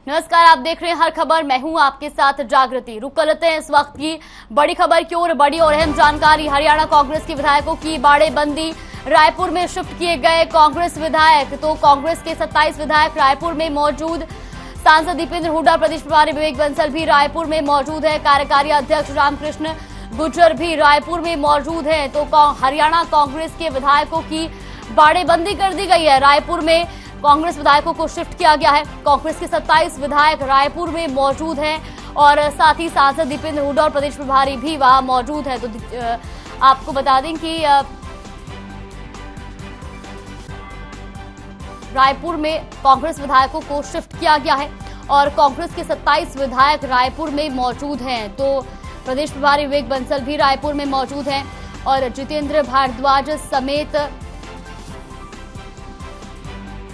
नमस्कार, आप देख रहे हैं हर खबर। मैं हूं आपके साथ जागृति। रुक कर लेते हैं इस वक्त की बड़ी खबर की ओर। बड़ी और अहम जानकारी। हरियाणा कांग्रेस के विधायकों की बाड़ेबंदी। रायपुर में शिफ्ट किए गए कांग्रेस विधायक। तो कांग्रेस के 27 विधायक रायपुर में मौजूद। सांसद दीपेंद्र हुड्डा, प्रदेश प्रभारी विवेक बंसल भी रायपुर में मौजूद है। कार्यकारी अध्यक्ष रामकृष्ण गुर्जर भी रायपुर में मौजूद है। तो हरियाणा कांग्रेस के विधायकों की बाड़ेबंदी कर दी गई है। रायपुर में कांग्रेस विधायकों को शिफ्ट किया गया है। कांग्रेस के 27 विधायक रायपुर में मौजूद हैं और साथ ही सांसद दीपेंद्र हुड्डा और प्रदेश प्रभारी भी वहां मौजूद है। तो आपको बता दें कि रायपुर में कांग्रेस विधायकों को शिफ्ट किया गया है और कांग्रेस के 27 विधायक रायपुर में मौजूद हैं। तो प्रदेश प्रभारी विवेक बंसल भी रायपुर में मौजूद हैं और जितेंद्र भारद्वाज समेत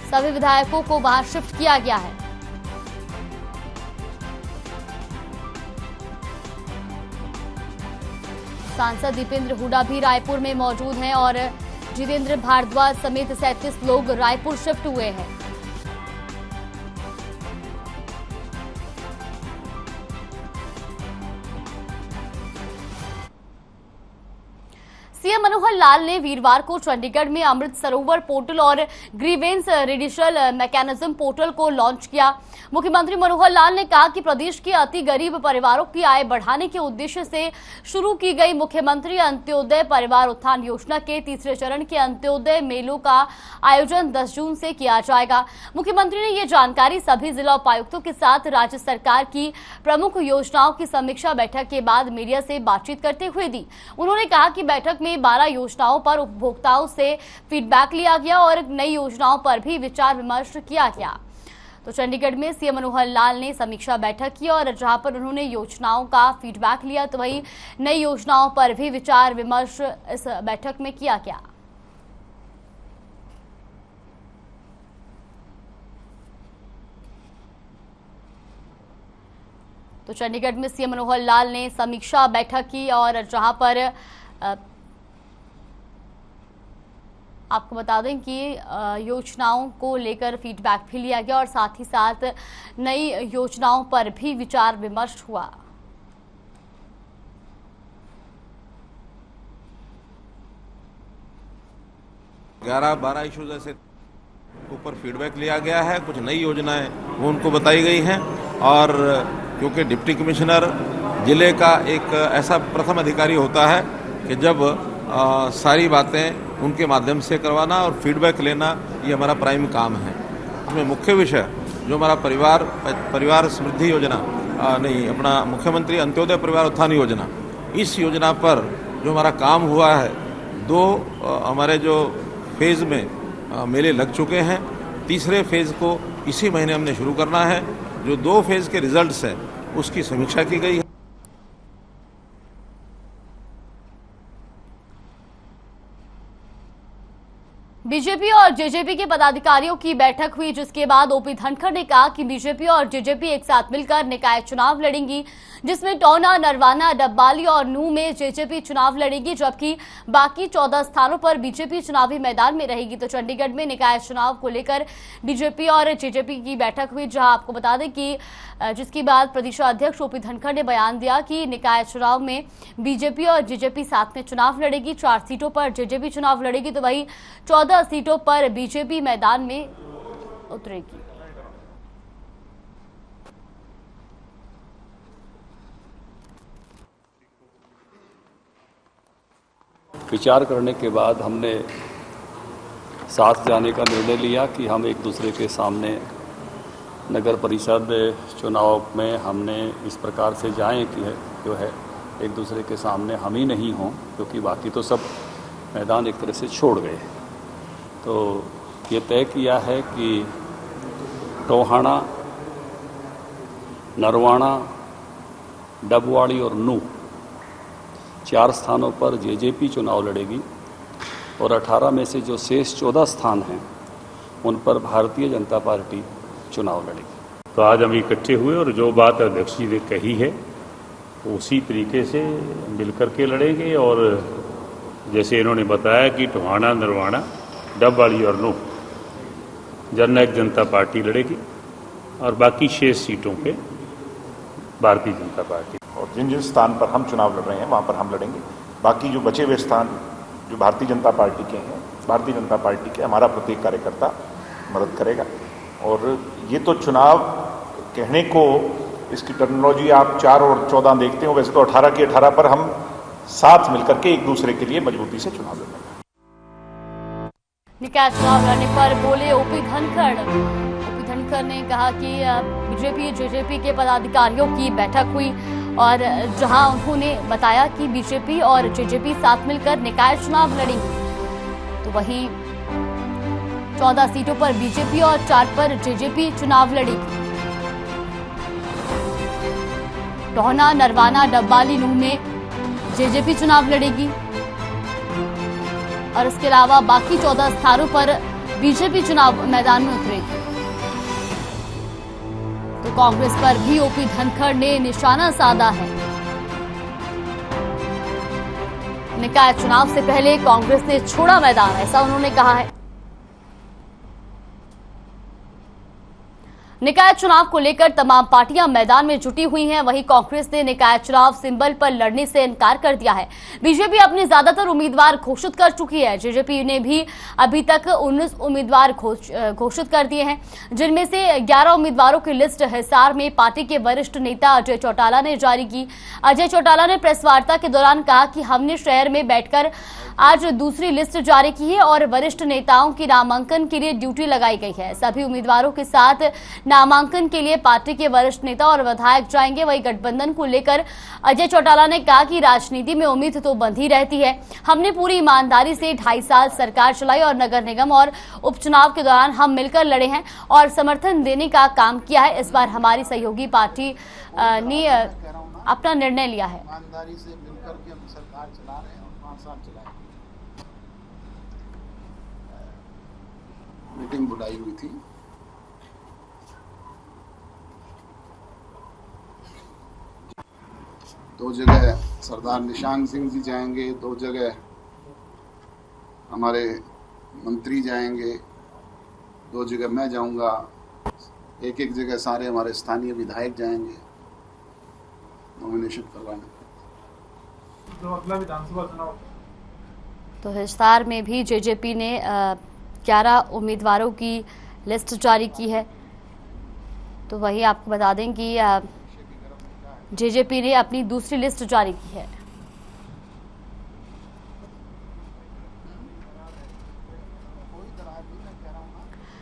सभी विधायकों को वहां शिफ्ट किया गया है। सांसद दीपेंद्र हुड्डा भी रायपुर में मौजूद हैं और जितेंद्र भारद्वाज समेत 37 लोग रायपुर शिफ्ट हुए हैं। सीएम मनोहर लाल ने वीरवार को चंडीगढ़ में अमृत सरोवर पोर्टल और ग्रीवेंस रिडिशल मैकेनिज्म पोर्टल को लॉन्च किया। मुख्यमंत्री मनोहर लाल ने कहा कि प्रदेश के अति गरीब परिवारों की आय बढ़ाने के उद्देश्य से शुरू की गई मुख्यमंत्री अंत्योदय परिवार उत्थान योजना के तीसरे चरण के अंत्योदय मेलों का आयोजन 10 जून से किया जाएगा। मुख्यमंत्री ने ये जानकारी सभी जिला उपायुक्तों के साथ राज्य सरकार की प्रमुख योजनाओं की समीक्षा बैठक के बाद मीडिया से बातचीत करते हुए दी। उन्होंने कहा कि बैठक में 12 योजनाओं पर उपभोक्ताओं से फीडबैक लिया गया और नई योजनाओं पर भी विचार विमर्श किया गया। तो चंडीगढ़ में सीएम मनोहर लाल ने समीक्षा बैठक की और जहां पर उन्होंने योजनाओं का फीडबैक लिया तो वहीं नई योजनाओं पर भी विचार विमर्श इस बैठक में किया गया। तो चंडीगढ़ में सीएम मनोहर लाल ने समीक्षा बैठक की और जहां पर आपको बता दें कि योजनाओं को लेकर फीडबैक भी लिया गया और साथ ही साथ नई योजनाओं पर भी विचार विमर्श हुआ। 11-12 इश्यूज ऐसे ऊपर फीडबैक लिया गया है। कुछ नई योजनाएं वो उनको बताई गई हैं और क्योंकि डिप्टी कमिश्नर जिले का एक ऐसा प्रथम अधिकारी होता है कि जब सारी बातें उनके माध्यम से करवाना और फीडबैक लेना ये हमारा प्राइम काम है। इसमें मुख्य विषय जो हमारा परिवार समृद्धि योजना अपना मुख्यमंत्री अंत्योदय परिवार उत्थान योजना, इस योजना पर जो हमारा काम हुआ है 2 हमारे जो फेज में मेले लग चुके हैं। तीसरे फेज को इसी महीने हमने शुरू करना है। जो 2 फेज के रिजल्ट्स हैं उसकी समीक्षा की गई है। बीजेपी और जेजेपी के पदाधिकारियों की बैठक हुई जिसके बाद ओपी धनखड़ ने कहा कि बीजेपी और जेजेपी एक साथ मिलकर निकाय चुनाव लड़ेंगी, जिसमें टोना, नरवाना, डब्बाली और नूह में जेजेपी चुनाव लड़ेगी जबकि बाकी 14 स्थानों पर बीजेपी चुनावी मैदान में रहेगी। तो चंडीगढ़ में निकाय चुनाव को लेकर बीजेपी और जेजेपी की बैठक हुई जहां आपको बता दें कि जिसके बाद प्रदेश अध्यक्ष ओपी धनखड़ ने बयान दिया कि निकाय चुनाव में बीजेपी और जेजेपी साथ में चुनाव लड़ेगी। 4 सीटों पर जेजेपी चुनाव लड़ेगी तो वहीं 14 सीटों पर बीजेपी मैदान में उतरेगी। विचार करने के बाद हमने साथ जाने का निर्णय लिया कि हम एक दूसरे के सामने नगर परिषद चुनाव में हमने इस प्रकार से जाएं कि जो है एक दूसरे के सामने हम ही नहीं हों, क्योंकि बाकी तो सब मैदान एक तरह से छोड़ गए। तो ये तय किया है कि टोहाना, नरवाना, डबवाड़ी और नूह 4 स्थानों पर जेजेपी चुनाव लड़ेगी और 18 में से जो शेष 14 स्थान हैं उन पर भारतीय जनता पार्टी चुनाव लड़ेगी। तो आज हम इकट्ठे हुए और जो बात अध्यक्ष जी ने कही है तो उसी तरीके से मिलकर के लड़ेंगे और जैसे इन्होंने बताया कि टोहाना, नरवाना, डबवाड़ी और नूह जननायक जनता पार्टी लड़ेगी और बाकी 6 सीटों पे भारतीय जनता पार्टी। और जिन जिन स्थान पर हम चुनाव लड़ रहे हैं वहाँ पर हम लड़ेंगे। बाकी जो बचे हुए स्थान जो भारतीय जनता पार्टी के हैं, भारतीय जनता पार्टी के हमारा प्रत्येक कार्यकर्ता मदद करेगा। और ये तो चुनाव कहने को इसकी टर्मिनोलॉजी आप 4 और 14 देखते हो, वैसे तो 18 की 18 पर हम साथ मिलकर के एक दूसरे के लिए मजबूती से चुनाव लड़ेंगे। निकाय चुनाव लड़ने पर बोले ओपी धनखड़ ने कहा कि बीजेपी जेजेपी के पदाधिकारियों की बैठक हुई और जहां उन्होंने बताया कि बीजेपी और जेजेपी साथ मिलकर निकाय चुनाव लड़ेंगे। तो वहीं 14 सीटों पर बीजेपी और 4 पर जेजेपी चुनाव लड़ेगी। टोहना, नरवाना, डब्बाली, नूह में जेजेपी चुनाव लड़ेगी और इसके अलावा बाकी 14 स्थानों पर बीजेपी चुनाव मैदान में उतरेगी। तो कांग्रेस पर भी ओपी धनखड़ ने निशाना साधा है। निकाय चुनाव से पहले कांग्रेस ने छोड़ा मैदान, ऐसा उन्होंने कहा है। निकाय चुनाव को लेकर तमाम पार्टियां मैदान में जुटी हुई हैं। वहीं कांग्रेस ने निकाय चुनाव सिंबल पर लड़ने से इनकार कर दिया है। बीजेपी अपने ज्यादातर उम्मीदवार घोषित कर चुकी है। जेजेपी ने भी अभी तक 19 उम्मीदवार घोषित कर दिए हैं, जिनमें से 11 उम्मीदवारों की लिस्ट हिसार में पार्टी के वरिष्ठ नेता अजय चौटाला ने जारी की। अजय चौटाला ने प्रेस वार्ता के दौरान कहा कि हमने शहर में बैठकर आज दूसरी लिस्ट जारी की है और वरिष्ठ नेताओं की नामांकन के लिए ड्यूटी लगाई गई है। सभी उम्मीदवारों के साथ नामांकन के लिए पार्टी के वरिष्ठ नेता और विधायक जाएंगे। वहीं गठबंधन को लेकर अजय चौटाला ने कहा कि राजनीति में उम्मीद तो बंधी रहती है। हमने पूरी ईमानदारी से 2.5 साल सरकार चलाई और नगर निगम और उपचुनाव के दौरान हम मिलकर लड़े हैं और समर्थन देने का काम किया है। इस बार हमारी सहयोगी पार्टी ने अपना निर्णय लिया है। ईमानदारी से मिलकर के हम सरकार चला रहे हैं और 5 साल चलाएंगे। मीटिंग बुलाई हुई थी, दो जगह सरदार निशान सिंह जी जाएंगे, 2 जगह हमारे मंत्री जाएंगे, 2 जगह मैं जाऊंगा, एक जगह सारे हमारे स्थानीय विधायक जाएंगे नॉमिनेशन करवाने। जो अगला विधानसभा चुनाव तो हिसार में भी जेजेपी ने 11 उम्मीदवारों की लिस्ट जारी की है। तो वही आपको बता दें कि जेजेपी ने अपनी दूसरी लिस्ट जारी की है।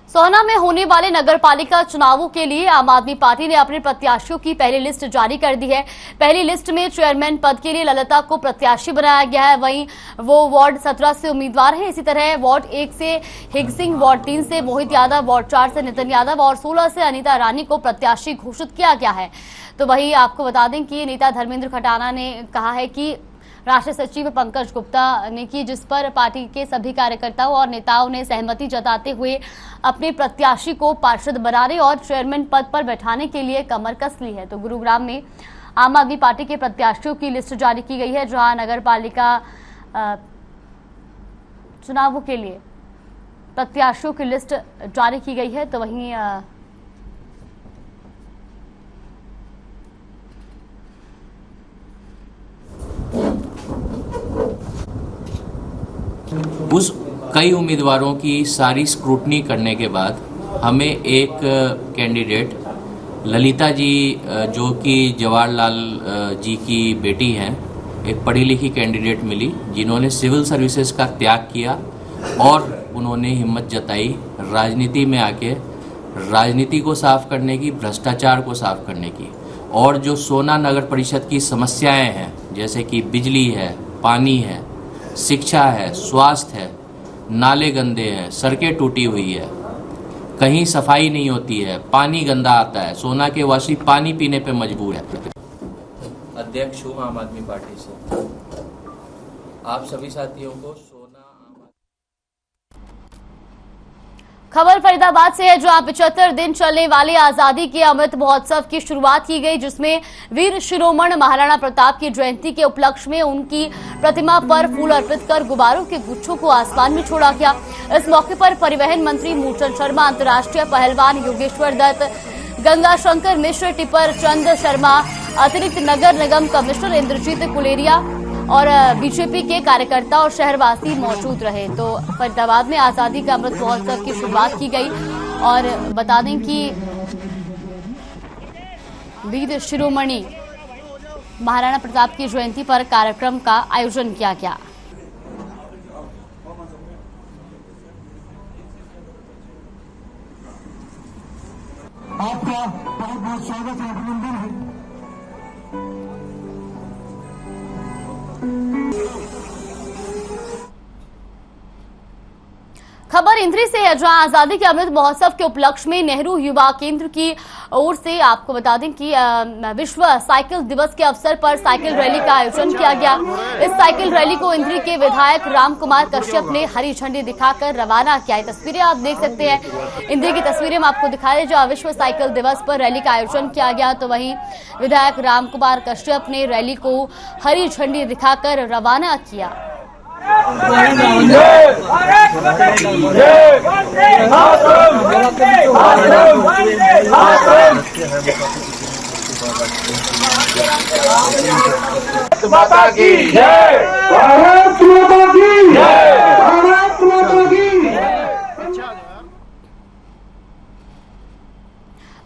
सोहना में होने वाले नगरपालिका चुनावों के लिए आम आदमी पार्टी ने अपने प्रत्याशियों की पहली लिस्ट जारी कर दी है। पहली लिस्ट में चेयरमैन पद के लिए ललिता को प्रत्याशी बनाया गया है। वहीं वो वार्ड 17 से उम्मीदवार हैं। इसी तरह वार्ड 1 से हिग सिंह, वार्ड 3 से मोहित यादव, वार्ड 4 से नितिन यादव और 16 से अनीता रानी को प्रत्याशी घोषित किया गया है। तो वही आपको बता दें कि नेता धर्मेंद्र खटाना ने कहा है कि राष्ट्रीय सचिव पंकज गुप्ता ने की, जिस पर पार्टी के सभी कार्यकर्ताओं और नेताओं ने सहमति जताते हुए अपने प्रत्याशी को पार्षद बनाने और चेयरमैन पद पर बैठाने के लिए कमर कस ली है। तो गुरुग्राम में आम आदमी पार्टी के प्रत्याशियों की लिस्ट जारी की गई है, जहां नगरपालिका चुनावों के लिए प्रत्याशियों की लिस्ट जारी की गई है। तो वहीं उस कई उम्मीदवारों की सारी स्क्रूटनी करने के बाद हमें एक कैंडिडेट ललिता जी, जो कि जवाहरलाल जी की बेटी हैं, एक पढ़ी लिखी कैंडिडेट मिली, जिन्होंने सिविल सर्विसेज का त्याग किया और उन्होंने हिम्मत जताई राजनीति में आके राजनीति को साफ करने की, भ्रष्टाचार को साफ करने की। और जो सोना नगर परिषद की समस्याएं हैं, जैसे कि बिजली है, पानी है, शिक्षा है, स्वास्थ्य है, नाले गंदे हैं, सड़कें टूटी हुई है, कहीं सफाई नहीं होती है, पानी गंदा आता है, सोना के वासी पानी पीने पे मजबूर है। अध्यक्ष हूँ आम आदमी पार्टी से। आप सभी साथियों को सोना खबर फरीदाबाद से है, जहां 75 दिन चलने वाले आजादी के अमृत महोत्सव की शुरुआत की गई, जिसमें वीर शिरोमणि महाराणा प्रताप की जयंती के उपलक्ष्य में उनकी प्रतिमा पर फूल अर्पित कर गुब्बारों के गुच्छों को आसमान में छोड़ा गया। इस मौके पर परिवहन मंत्री मूलचंद शर्मा, अंतर्राष्ट्रीय पहलवान योगेश्वर दत्त, गंगा शंकर मिश्र, टिपर चंद शर्मा, अतिरिक्त नगर निगम कमिश्नर इंद्रजीत कुलेरिया और बीजेपी के कार्यकर्ता और शहरवासी मौजूद रहे। तो फरीदाबाद में आजादी का अमृत महोत्सव की शुरुआत की गई और बता दें कि वीर शिरोमणि महाराणा प्रताप की जयंती पर कार्यक्रम का आयोजन किया गया। आपका बहुत बहुत स्वागत है, अभिनंदन है। खबर इंद्री से है, जहां आजादी के अमृत महोत्सव के उपलक्ष्य में नेहरू युवा केंद्र की ओर से आपको बता दें कि विश्व साइकिल दिवस के अवसर पर साइकिल रैली का आयोजन किया गया। इस साइकिल रैली को इंद्री के विधायक राम कुमार कश्यप ने हरी झंडी दिखाकर रवाना किया। तस्वीरें आप देख सकते हैं, इंद्री की तस्वीरें हम आपको दिखा रहे, जहां विश्व साइकिल दिवस पर रैली का आयोजन किया गया। तो वहीं विधायक राम कुमार कश्यप ने रैली को हरी झंडी दिखाकर रवाना किया। माता की जय, भारत माता की जय, भारत माता की।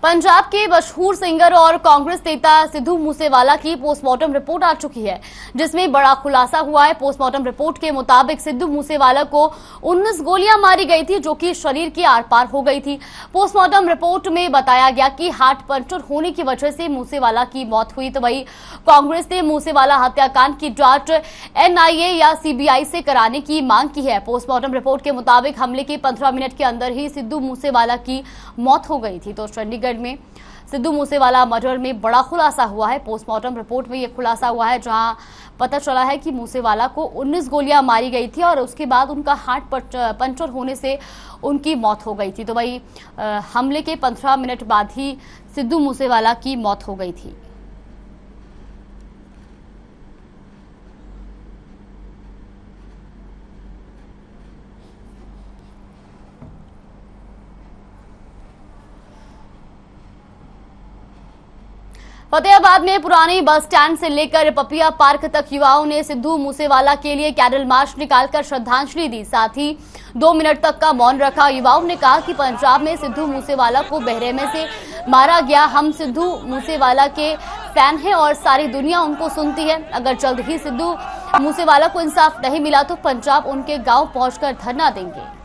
पंजाब के मशहूर सिंगर और कांग्रेस नेता सिद्धू मूसेवाला की पोस्टमार्टम रिपोर्ट आ चुकी है, जिसमें बड़ा खुलासा हुआ है। पोस्टमार्टम रिपोर्ट के मुताबिक सिद्धू मूसेवाला को 19 गोलियां मारी गई थी, जो कि शरीर के आर पार हो गई थी। पोस्टमार्टम रिपोर्ट में बताया गया कि हार्ट पंक्चर होने की वजह से मूसेवाला की मौत हुई। तो वही कांग्रेस ने मूसेवाला हत्याकांड की जांच NIA या CBI से कराने की मांग की है। पोस्टमार्टम रिपोर्ट के मुताबिक हमले के 15 मिनट के अंदर ही सिद्धू मूसेवाला की मौत हो गई थी। तो चंडीगढ़ में सिद्धू मूसेवाला मर्डर में बड़ा खुलासा हुआ है। पोस्टमार्टम रिपोर्ट में यह खुलासा हुआ है, जहां पता चला है कि मूसेवाला को 19 गोलियां मारी गई थी और उसके बाद उनका हार्ट पंक्चर होने से उनकी मौत हो गई थी। तो वही हमले के 15 मिनट बाद ही सिद्धू मूसेवाला की मौत हो गई थी। फतेहाबाद में पुरानी बस स्टैंड से लेकर पपिया पार्क तक युवाओं ने सिद्धू मूसेवाला के लिए कैंडल मार्च निकालकर श्रद्धांजलि दी। साथ ही 2 मिनट तक का मौन रखा। युवाओं ने कहा कि पंजाब में सिद्धू मूसेवाला को बहरमे से मारा गया। हम सिद्धू मूसेवाला के फैन हैं और सारी दुनिया उनको सुनती है। अगर जल्द ही सिद्धू मूसेवाला को इंसाफ नहीं मिला तो पंजाब उनके गांव पहुंचकर धरना देंगे।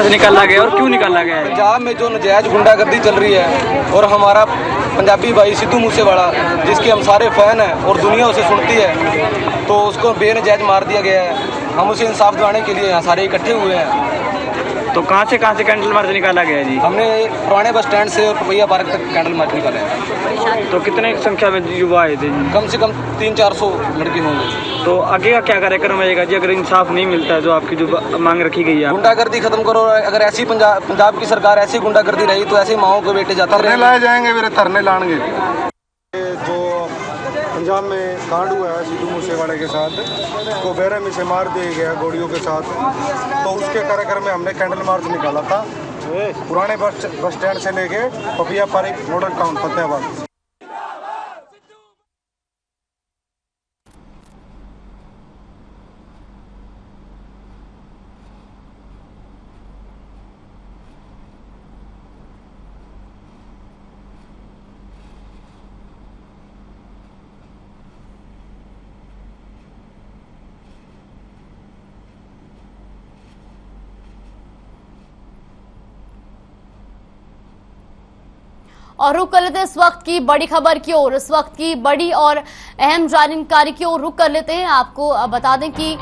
निकाला गया और क्यों निकाला गया है? पंजाब में जो नजायज गुंडागर्दी चल रही है और हमारा पंजाबी भाई सिद्धू मूसेवाला, जिसके हम सारे फैन हैं और दुनिया उसे सुनती है, तो उसको बेनजायज मार दिया गया है। हम उसे इंसाफ दिलाने के लिए यहाँ सारे इकट्ठे हुए हैं। तो कहाँ से कैंडल मार्च निकाला गया है जी? हमने पुराने बस स्टैंड से और पपैया पार्क तक कैंडल मार्च निकाला है। तो कितने संख्या में युवा आए थे? कम से कम 300-400 लड़के होंगे। तो आगे का क्या कार्यक्रम रहेगा जी अगर इंसाफ नहीं मिलता है? जो आपकी जो मांग रखी गई है, गुंडागर्दी खत्म करो। अगर ऐसी पंजाब की सरकार ऐसी गुंडागर्दी रही तो ऐसे माओ को बेटे जाते धरने लाए जाएंगे, मेरे धरने लाएंगे। जो पंजाब में कांड हुआ है सिद्धू मूसेवाले के साथ, को बेरहमी से मार दिया गया गोलियों के साथ, तो उसके कार्यक्रम में हमने कैंडल मार्च निकाला था पुराने बस स्टैंड से लेके पपिया पार्क मॉडल टाउन फतेहाबाद। और रुक कर लेते हैं इस वक्त की बड़ी खबर की ओर। इस वक्त की बड़ी और अहम जानकारी की ओर रुक कर लेते हैं। आपको बता दें कि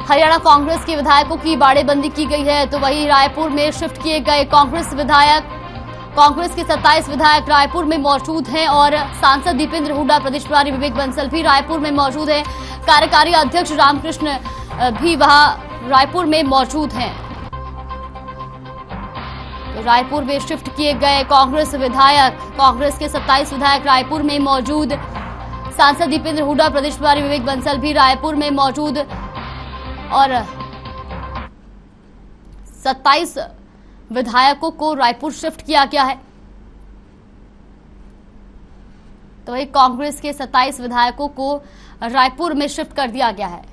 हरियाणा कांग्रेस के विधायकों की बाड़ेबंदी की गई है। तो वही रायपुर में शिफ्ट किए गए कांग्रेस विधायक, कांग्रेस के 27 विधायक रायपुर में मौजूद हैं और सांसद दीपेंद्र हुड्डा, प्रदेश प्रभारी विवेक बंसल भी रायपुर में मौजूद हैं। कार्यकारी अध्यक्ष रामकृष्ण भी वहां रायपुर में मौजूद हैं। रायपुर में शिफ्ट किए गए कांग्रेस विधायक, कांग्रेस के 27 विधायक रायपुर में मौजूद। सांसद दीपेंद्र हुड्डा, प्रदेश प्रभारी विवेक बंसल भी रायपुर में मौजूद और 27 विधायकों को रायपुर शिफ्ट किया गया है। तो वही कांग्रेस के 27 विधायकों को रायपुर में शिफ्ट कर दिया गया है।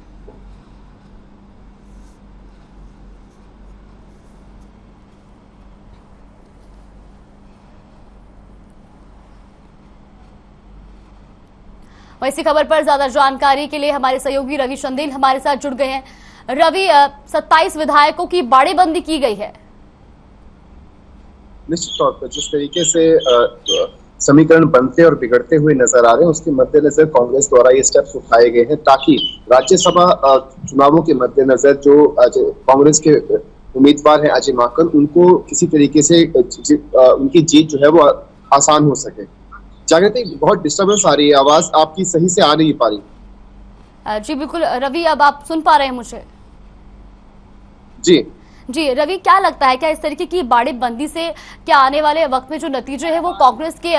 इसी खबर पर ज्यादा जानकारी के लिए हमारे सहयोगी रवि चंदेल हमारे साथ जुड़ गए हैं। रवि, 27 विधायकों की बाड़ेबंदी की गई है। निश्चित तौर पर जिस तरीके से समीकरण बनते और बिगड़ते हुए नजर आ रहे हैं, उसके मद्देनजर कांग्रेस द्वारा ये स्टेप्स उठाए गए हैं ताकि राज्यसभा चुनावों के मद्देनजर जो कांग्रेस के उम्मीदवार हैं अजय माकन, उनको किसी तरीके से उनकी जीत जो है वो आसान हो सके। जागृति, बहुत डिस्टर्बेंस आ रही है, आवाज आपकी सही से आ नहीं पा रही। जी बिल्कुल रवि, अब आप सुन पा रहे हैं मुझे? जी रवि, क्या लगता है, क्या इस तरीके की बाड़ेबंदी से क्या आने वाले वक्त में जो नतीजे हैं वो कांग्रेस के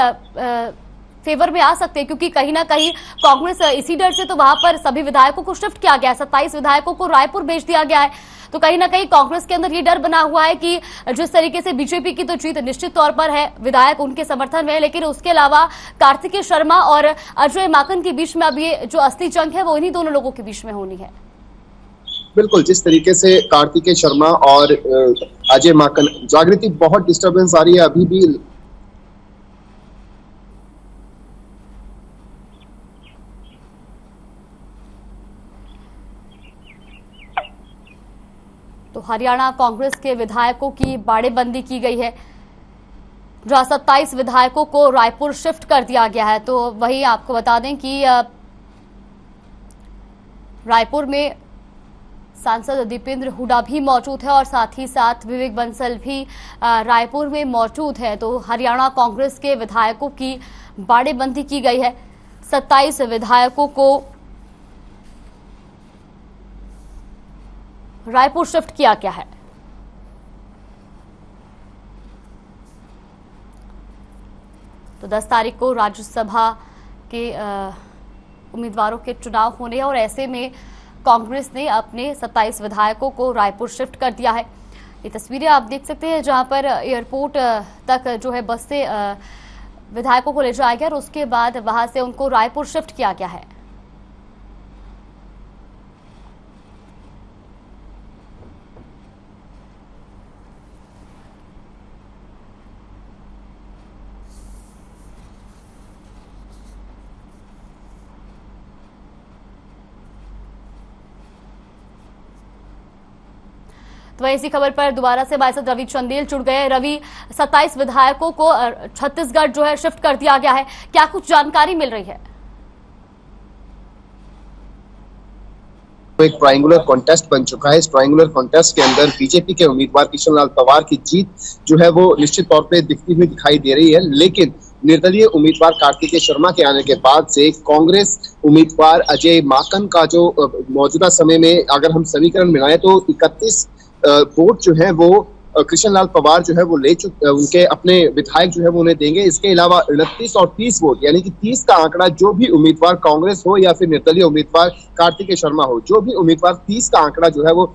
फेवर में आ सकते हैं? क्योंकि कहीं ना कहीं कांग्रेस इसी डर से तो वहां पर सभी विधायकों को शिफ्ट किया गया है, 27 विधायकों को रायपुर भेज दिया गया है। तो कहीं ना कहीं कांग्रेस के अंदर ये डर बना हुआ है कि जिस तरीके से बीजेपी की तो जीत निश्चित तौर पर है, विधायक उनके समर्थन में है, लेकिन उसके अलावा कार्तिकेय शर्मा और अजय माकन के बीच में अब ये जो असली जंग है वो इन्हीं दोनों लोगों के बीच में होनी है। बिल्कुल, जिस तरीके से कार्तिकेय शर्मा और अजय माकन, जागृति बहुत डिस्टर्बेंस आ रही है अभी भी। तो हरियाणा कांग्रेस के विधायकों की बाड़ेबंदी की गई है, जहां 27 विधायकों को रायपुर शिफ्ट कर दिया गया है। तो वही आपको बता दें कि रायपुर में सांसद दीपेंद्र हुड्डा भी मौजूद है और साथ ही साथ विवेक बंसल भी रायपुर में मौजूद है। तो हरियाणा कांग्रेस के विधायकों की बाड़ेबंदी की गई है, 27 विधायकों को रायपुर शिफ्ट किया गया है। तो 10 तारीख को राज्यसभा के उम्मीदवारों के चुनाव होने हैं और ऐसे में कांग्रेस ने अपने 27 विधायकों को रायपुर शिफ्ट कर दिया है। ये तस्वीरें आप देख सकते हैं जहां पर एयरपोर्ट तक जो है बस से विधायकों को ले जाया गया और उसके बाद वहां से उनको रायपुर शिफ्ट किया गया है। तो इसी खबर पर दोबारा से हमारे साथ रवि चंदेल जुड़ गए। रवि, 27 विधायकों को छत्तीसगढ़ जो है शिफ्ट कर दिया गया है, क्या कुछ जानकारी मिल रही है? एक ट्रायंगुलर कॉन्टेस्ट बन चुका है। इस ट्रायंगुलर कॉन्टेस्ट के अंदर बीजेपी के उम्मीदवार किशन लाल पवार की जीत जो है वो निश्चित तौर पे दिखती हुई दिखाई दे रही है, लेकिन निर्दलीय उम्मीदवार कार्तिकेय शर्मा के आने के बाद से कांग्रेस उम्मीदवार अजय माकन का जो मौजूदा समय में अगर हम समीकरण मिलाएं तो 31 वोट जो है वो कृष्ण लाल पवार जो है वो ले चुके, उनके अपने विधायक जो है वो उन्हें देंगे। इसके अलावा 29 और 30 वोट यानी कि 30 का आंकड़ा जो भी उम्मीदवार कांग्रेस हो या फिर निर्दलीय उम्मीदवार कार्तिकेय शर्मा हो, जो भी उम्मीदवार 30 का आंकड़ा जो है वो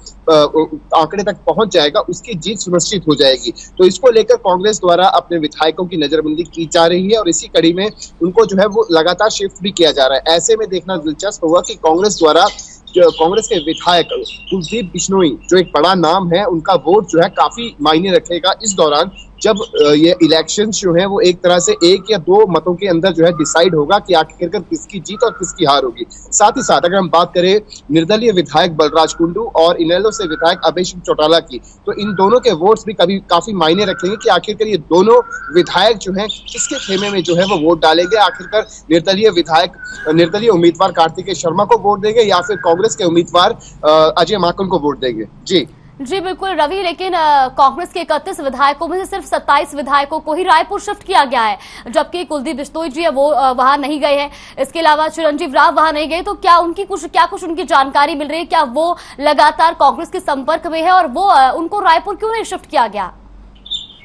आंकड़े तक पहुंच जाएगा, उसकी जीत सुनिश्चित हो जाएगी। तो इसको लेकर कांग्रेस द्वारा अपने विधायकों की नजरबंदी की जा रही है और इसी कड़ी में उनको जो है वो लगातार शिफ्ट भी किया जा रहा है। ऐसे में देखना दिलचस्प होगा कि कांग्रेस द्वारा कांग्रेस के विधायक कुलदीप बिश्नोई जो एक बड़ा नाम है, उनका वोट जो है काफी मायने रखेगा इस दौरान, जब ये इलेक्शन जो है वो एक तरह से 1 या 2 मतों के अंदर जो है डिसाइड होगा कि आखिरकार किसकी जीत और किसकी हार होगी। साथ ही साथ अगर हम बात करें निर्दलीय विधायक बलराज कुंडू और इनेलो से विधायक अभय सिंह चौटाला की, तो इन दोनों के वोट्स भी काफी मायने रखेंगे कि आखिरकार ये दोनों विधायक जो है किसके खेमे में जो है वो वोट डालेंगे। आखिरकार निर्दलीय उम्मीदवार कार्तिकेय शर्मा को वोट देंगे या फिर कांग्रेस के उम्मीदवार अजय माकन को वोट देंगे। जी बिल्कुल रवि, लेकिन कांग्रेस के 31 विधायकों में से सिर्फ 27 विधायकों को ही रायपुर शिफ्ट किया गया है, जबकि कुलदीप बिश्नोई जी है वो वहां नहीं गए हैं। इसके अलावा चिरंजीव राव वहां नहीं गए। तो क्या कुछ उनकी जानकारी मिल रही है? क्या वो लगातार कांग्रेस के संपर्क में है और वो उनको रायपुर क्यों नहीं शिफ्ट किया गया?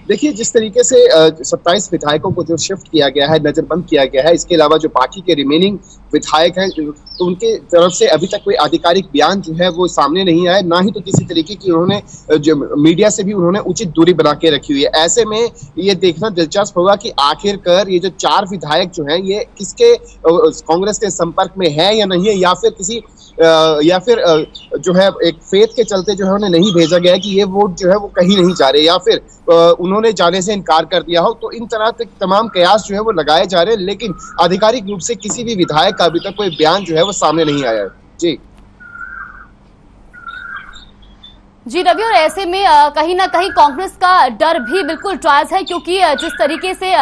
देखिए, जिस तरीके से 27 विधायकों को जो शिफ्ट किया गया है, नजरबंद किया गया है, इसके अलावा जो बाकी के रिमेनिंग विधायक हैं, तो उनके तरफ से अभी तक कोई आधिकारिक बयान जो है वो सामने नहीं आया, ना ही तो किसी तरीके की उन्होंने जो मीडिया से भी उन्होंने उचित दूरी बना के रखी हुई है। ऐसे में ये देखना दिलचस्प होगा कि आखिरकार ये जो 4 विधायक जो हैं ये किसके कांग्रेस के संपर्क में है या नहीं है, या फिर किसी जो है एक फेथ के चलते जो है उन्हें नहीं भेजा गया है कि ये वोट जो है वो कहीं नहीं जा रहे, या फिर उन्होंने जाने से इनकार कर दिया हो। तो इन तरह के तमाम कयास जो है वो लगाए जा रहे हैं, लेकिन आधिकारिक रूप से किसी भी विधायक का अभी तक कोई बयान जो है वो सामने नहीं आया है। जी रवि, और ऐसे में कहीं ना कहीं कांग्रेस का डर भी बिल्कुल जायज है, क्योंकि जिस तरीके से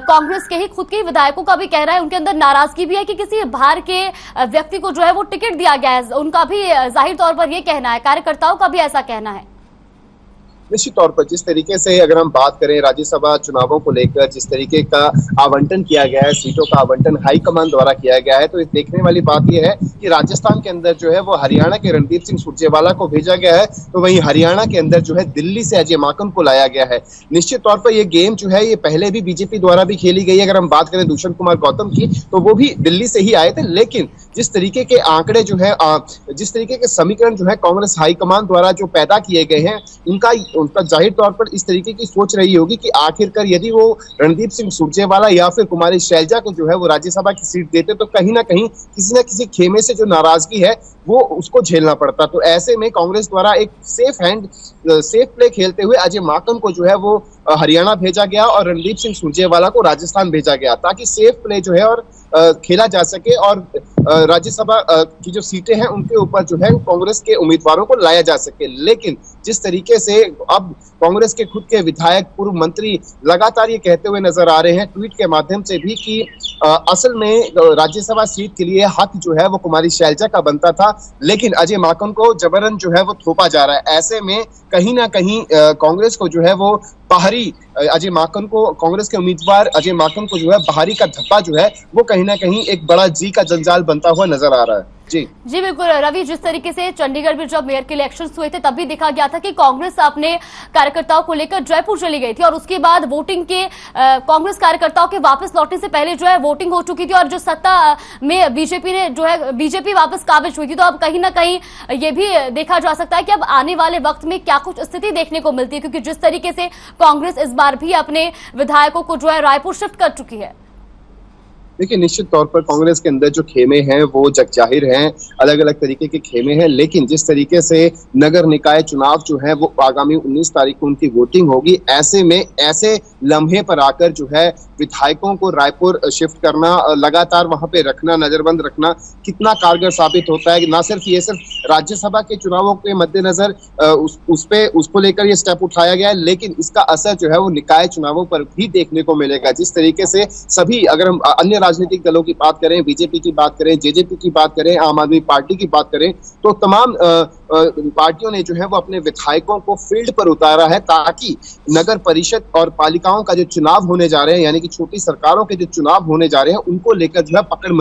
कांग्रेस के ही खुद के विधायकों का भी कहना है, उनके अंदर नाराजगी भी है कि किसी बाहर के व्यक्ति को जो है वो टिकट दिया गया है। उनका भी जाहिर तौर पर ये कहना है, कार्यकर्ताओं का भी ऐसा कहना है। निश्चित तौर पर जिस तरीके से अगर हम बात करें राज्यसभा चुनावों को लेकर, जिस तरीके का आवंटन किया गया है, सीटों का आवंटन हाईकमान द्वारा किया गया है, तो इस देखने वाली बात यह है कि राजस्थान के अंदर जो है वो हरियाणा के रणदीप सिंह सुरजेवाला को भेजा गया है, तो वहीं हरियाणा के अंदर जो है दिल्ली से अजय माकन को लाया गया है। निश्चित तौर पर यह गेम जो है ये पहले भी बीजेपी द्वारा भी खेली गई है। अगर हम बात करें दुष्यंत कुमार गौतम की, तो वो भी दिल्ली से ही आए थे, लेकिन जिस तरीके के आंकड़े जो है, जिस तरीके के समीकरण जो है कांग्रेस हाईकमान द्वारा जो पैदा किए गए हैं, उनका जाहिर तौर पर इस तरीके की सोच रही होगी कि आखिरकार यदि वो रणदीप सिंह सुरजेवाला या फिर कुमारी शैलजा को जो है वो राज्यसभा की सीट देते, तो कहीं ना कहीं किसी न किसी खेमे से जो नाराजगी है वो उसको झेलना पड़ता। तो ऐसे में कांग्रेस द्वारा एक सेफ प्ले खेलते हुए अजय माकन को जो है वो हरियाणा भेजा गया और रणदीप सिंह सुरजेवाला को राजस्थान भेजा गया, ताकि सेफ प्ले जो है और खेला जा सके और राज्यसभा की जो सीटें हैं उनके ऊपर जो है कांग्रेस के उम्मीदवारों को लाया जा सके। लेकिन जिस तरीके से अब कांग्रेस के खुद के विधायक, पूर्व मंत्री लगातार ये कहते हुए नजर आ रहे हैं ट्वीट के माध्यम से भी कि असल में राज्यसभा सीट के लिए हक जो है वो कुमारी शैलजा का बनता था, लेकिन अजय माकन को जबरन जो है वो थोपा जा रहा है। ऐसे में कहीं ना कहीं कांग्रेस को जो है वो बाहरी अजय माकन को, कांग्रेस के उम्मीदवार अजय माकन को जो है बाहरी का धब्बा जो है वो कहीं ना कहीं एक बड़ा जी का जंजाल बनता हुआ नजर आ रहा है। जी बिल्कुल रवि, जिस तरीके से चंडीगढ़ में जब मेयर के इलेक्शन हुए थे तब भी देखा गया था कि कांग्रेस अपने कार्यकर्ताओं को लेकर जयपुर चली गई थी, और उसके बाद वोटिंग के कांग्रेस कार्यकर्ताओं के वापस लौटने से पहले जो है वोटिंग हो चुकी थी, और जो सत्ता में बीजेपी वापस काबिज हुई थी। तो अब कहीं ना कहीं ये भी देखा जा सकता है कि अब आने वाले वक्त में क्या कुछ स्थिति देखने को मिलती है, क्योंकि जिस तरीके से कांग्रेस इस बार भी अपने विधायकों को जो है रायपुर शिफ्ट कर चुकी है। देखिए, निश्चित तौर पर कांग्रेस के अंदर जो खेमे हैं वो जगजाहिर हैं, अलग अलग तरीके के खेमे हैं, लेकिन जिस तरीके से नगर निकाय चुनाव जो है वो आगामी 19 तारीख को उनकी वोटिंग होगी, ऐसे में ऐसे लम्हे पर आकर जो है विधायकों को रायपुर शिफ्ट करना, लगातार वहां पे रखना, नजरबंद रखना कितना कारगर साबित होता है। ना सिर्फ राज्यसभा के चुनावों के मद्देनजर उसको लेकर ये स्टेप उठाया गया है, लेकिन इसका असर जो है वो निकाय चुनावों पर भी देखने को मिलेगा। जिस तरीके से सभी, अगर हम अन्य राजनीतिक दलों की बात करें, बीजेपी की बात करें, जेजेपी की बात करें, आम आदमी पार्टी की बात करें, तो तमाम पार्टियों ने जो है वो अपने विधायकों को फील्ड पर उतारा है, ताकि नगर परिषद और पालिकाओं का जो चुनाव होने जा रहे हैं, यानी कि छोटी सरकारों के जो चुनाव होने जा रहे हैं, उनको लेकर जो है पकड़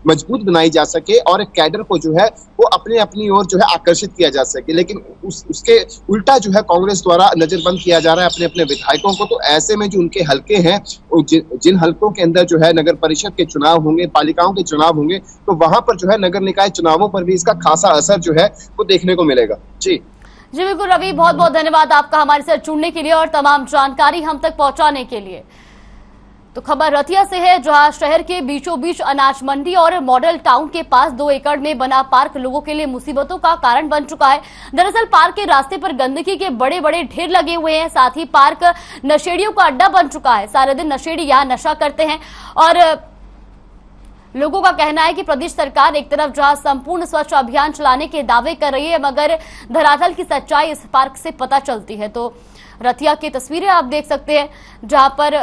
मजबूत बनाई जा सके और एक कैडर को जो है वो अपनी ओर जो है आकर्षित किया जा सके। लेकिन उसके उल्टा जो है कांग्रेस द्वारा नजरबंद किया जा रहा है अपने विधायकों को। तो ऐसे में जो उनके हलके हैं, जिन हलकों के अंदर जो है नगर परिषद के चुनाव होंगे, पालिकाओं के चुनाव होंगे, तो वहां पर जो है नगर निकाय चुनावों पर भी इसका खासा असर जो है वो देखने को मिलेगा। जी बिल्कुल रवि, बहुत बहुत धन्यवाद आपका हमारे साथ जुड़ने के लिए और तमाम जानकारी हम तक पहुंचाने के लिए। तो खबर रतिया से है, जहां शहर के बीचों बीच अनाज मंडी और मॉडल टाउन के पास 2 एकड़ में बना पार्क लोगों के लिए मुसीबतों का कारण बन चुका है। दरअसल पार्क के रास्ते पर गंदगी के बड़े बड़े ढेर लगे हुए हैं, साथ ही पार्क नशेड़ियों का अड्डा बन चुका है। सारे दिन नशेड़ी यहाँ नशा करते हैं और लोगों का कहना है कि प्रदेश सरकार एक तरफ जहां संपूर्ण स्वच्छ अभियान चलाने के दावे कर रही है, मगर धरातल की सच्चाई इस पार्क से पता चलती है। तो रतिया की तस्वीरें आप देख सकते हैं, जहां पर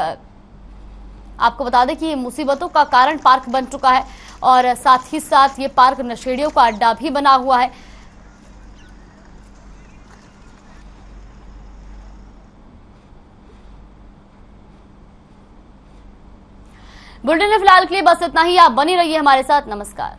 आपको बता दें कि ये मुसीबतों का कारण पार्क बन चुका है और साथ ही साथ ये पार्क नशेड़ियों का अड्डा भी बना हुआ है। बुलेटिन में फिलहाल के लिए बस इतना ही। आप बने रहिए हमारे साथ। नमस्कार।